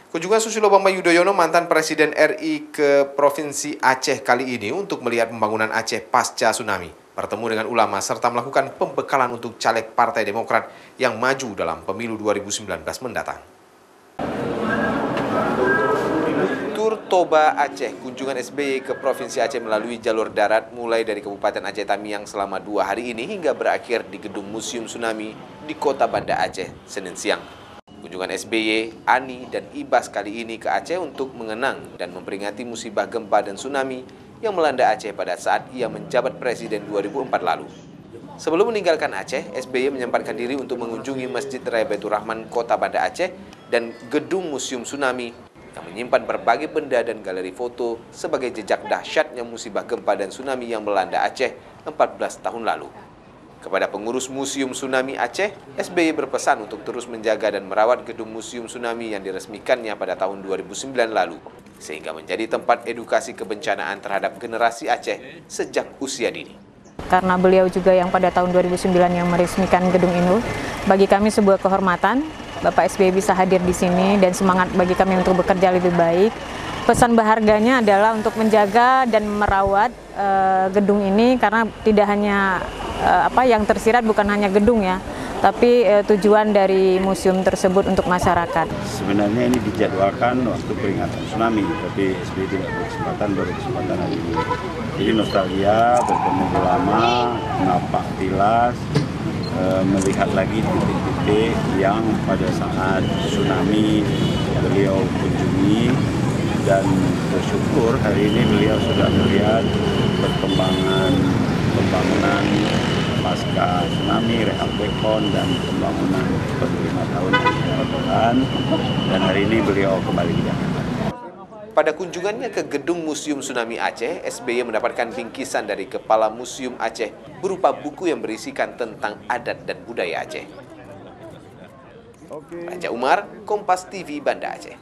Kunjungan Susilo Bambang Yudhoyono, mantan Presiden RI ke Provinsi Aceh kali ini untuk melihat pembangunan Aceh pasca tsunami, bertemu dengan ulama serta melakukan pembekalan untuk caleg Partai Demokrat yang maju dalam pemilu 2019 mendatang. Tur Toba Aceh, kunjungan SBY ke Provinsi Aceh melalui jalur darat mulai dari Kabupaten Aceh Tamiang selama 2 hari ini hingga berakhir di Gedung Museum Tsunami di Kota Banda Aceh, Senin siang. Kunjungan SBY, Ani, dan Ibas kali ini ke Aceh untuk mengenang dan memperingati musibah gempa dan tsunami yang melanda Aceh pada saat ia menjabat Presiden 2004 lalu. Sebelum meninggalkan Aceh, SBY menyempatkan diri untuk mengunjungi Masjid Raya Baitur Rahman Kota Banda Aceh dan Gedung Museum Tsunami yang menyimpan berbagai benda dan galeri foto sebagai jejak dahsyatnya musibah gempa dan tsunami yang melanda Aceh 14 tahun lalu. Kepada pengurus Museum Tsunami Aceh, SBY berpesan untuk terus menjaga dan merawat gedung Museum Tsunami yang diresmikannya pada tahun 2009 lalu, sehingga menjadi tempat edukasi kebencanaan terhadap generasi Aceh sejak usia dini. Karena beliau juga yang pada tahun 2009 yang meresmikan gedung ini, bagi kami sebuah kehormatan, Bapak SBY bisa hadir di sini dan semangat bagi kami untuk bekerja lebih baik. Pesan berharganya adalah untuk menjaga dan merawat gedung ini karena tidak hanya yang tersirat bukan hanya gedung ya, tapi tujuan dari museum tersebut untuk masyarakat. Sebenarnya ini dijadwalkan waktu peringatan tsunami, tapi SBY tidak berkesempatan hari ini. Jadi nostalgia, bertemu ulama, napak tilas, melihat lagi titik-titik yang pada saat tsunami beliau kunjungi, dan bersyukur hari ini beliau sudah melihat perkembangan pembangunan pasca tsunami, rehab bekon, dan pembangunan per 5 tahun yang dilakukan, dan hari ini beliau kembali ke Jakarta. Pada kunjungannya ke Gedung Museum Tsunami Aceh, SBY mendapatkan bingkisan dari Kepala Museum Aceh berupa buku yang berisikan tentang adat dan budaya Aceh. Raja Umar, Kompas TV, Banda Aceh.